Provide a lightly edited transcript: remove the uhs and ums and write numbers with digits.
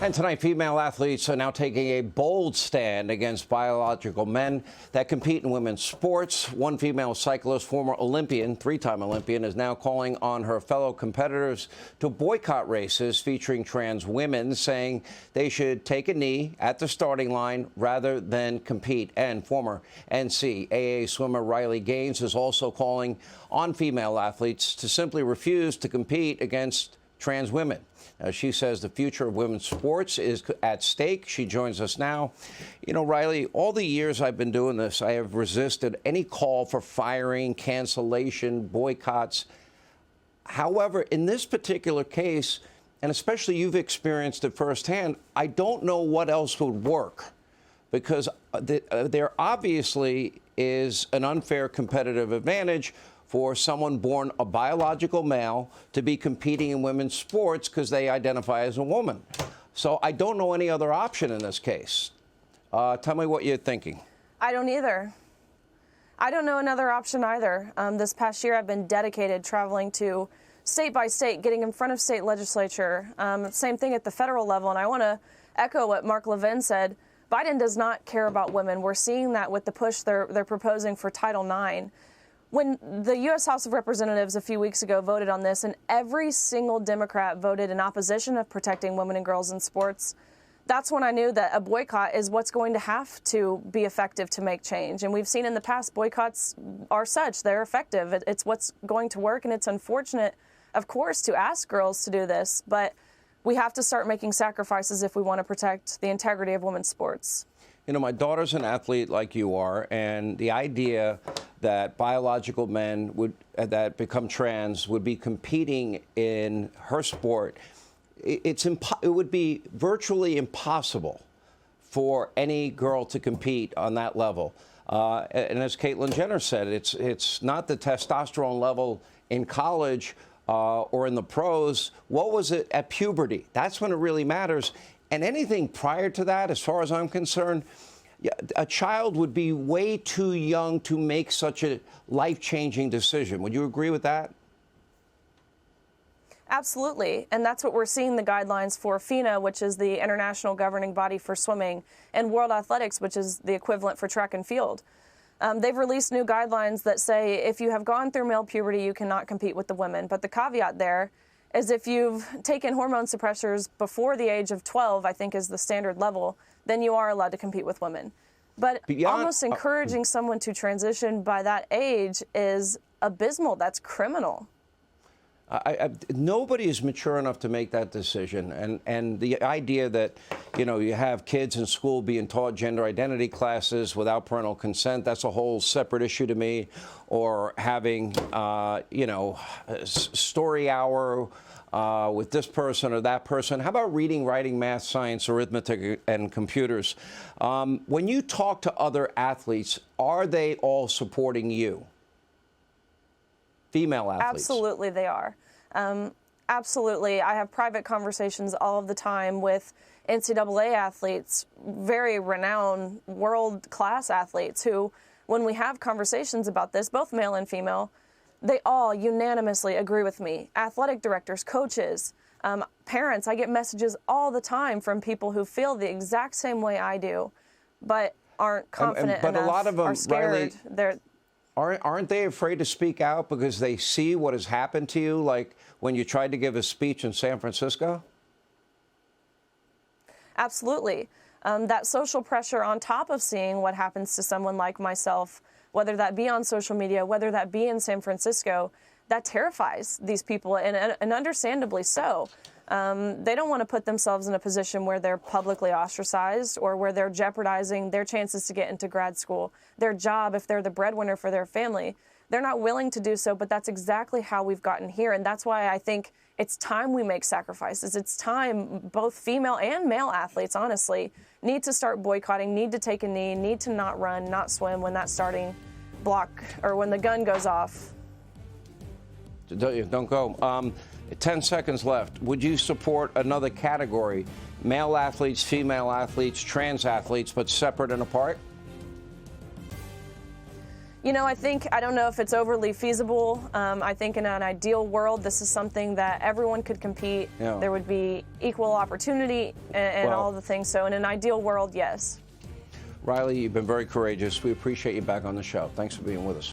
And tonight, female athletes are now taking a bold stand against biological men that compete in women's sports. One female cyclist, former Olympian, three-time Olympian, is now calling on her fellow competitors to boycott races featuring trans women, saying they should take a knee at the starting line rather than compete. And former NCAA swimmer Riley Gaines is also calling on female athletes to simply refuse to compete against trans women. She says the future of women's sports is at stake. She joins us now. You know, Riley, all the years I've been doing this, I have resisted any call for firing, cancellation, boycotts. However, in this particular case, and especially you've experienced it firsthand, I don't know what else would work, because there obviously is an unfair competitive advantage for someone born a biological male to be competing in women's sports because they identify as a woman. So I don't know any other option in this case. Tell me what you're thinking. I don't either. I don't know another option either. This past year, I've been dedicated traveling to state by state, getting in front of state legislature. Same thing at the federal level. And I want to echo what Mark Levin said. Biden does not care about women. We're seeing that with the push they're proposing for Title IX. When the U.S. House of Representatives a few weeks ago voted on this, and every single Democrat voted in opposition of protecting women and girls in sports, that's when I knew that a boycott is what's going to have to be effective to make change. And we've seen in the past boycotts are such. They're effective. It's what's going to work. And it's unfortunate, of course, to ask girls to do this. But we have to start making sacrifices if we want to protect the integrity of women's sports. You know, my daughter's an athlete like you are, and the idea that biological men that become trans would be competing in her sport, it would be virtually impossible for any girl to compete on that level. And as Caitlyn Jenner said, it's not the testosterone level in college or in the pros. What was it at puberty? That's when it really matters. And anything prior to that, as far as I'm concerned, a child would be way too young to make such a life-changing decision. Would you agree with that? Absolutely. And that's what we're seeing the guidelines for FINA, which is the international governing body for swimming, and World Athletics, which is the equivalent for track and field. They've released new guidelines that say if you have gone through male puberty, you cannot compete with the women. But the caveat there is if you've taken hormone suppressors before the age of 12, I think is the standard level, then you are allowed to compete with women. But almost encouraging someone to transition by that age is abysmal. That's criminal. Nobody is mature enough to make that decision. And the idea that, you know, you have kids in school being taught gender identity classes without parental consent, that's a whole separate issue to me. Or having, you know, story hour with this person or that person. How about reading, writing, math, science, arithmetic, and computers? When you talk to other athletes, are they all supporting you? Female athletes. Absolutely, they are. Absolutely. I have private conversations all of the time with NCAA athletes, very renowned world-class athletes who, when we have conversations about this, both male and female, they all unanimously agree with me. Athletic directors, coaches, parents. I get messages all the time from people who feel the exact same way I do, but aren't confident but enough, a lot of them, are scared. Riley, aren't they afraid to speak out because they see what has happened to you, like when you tried to give a speech in San Francisco? Absolutely. That social pressure on top of seeing what happens to someone like myself, whether that be on social media, whether that be in San Francisco, that terrifies these people, and understandably so. They don't want to put themselves in a position where they're publicly ostracized or where they're jeopardizing their chances to get into grad school, their job if they're the breadwinner for their family. They're not willing to do so, but that's exactly how we've gotten here. And that's why I think it's time we make sacrifices. It's time both female and male athletes, honestly, need to start boycotting, need to take a knee, need to not run, not swim when that starting block or when the gun goes off. Don't go. 10 seconds left. Would you support another category? Male athletes, female athletes, trans athletes, but separate and apart? You know, I don't know if it's overly feasible. I think in an ideal world, this is something that everyone could compete. Yeah. There would be equal opportunity and Well, all the things. So in an ideal world, yes. Riley, you've been very courageous. We appreciate you back on the show. Thanks for being with us.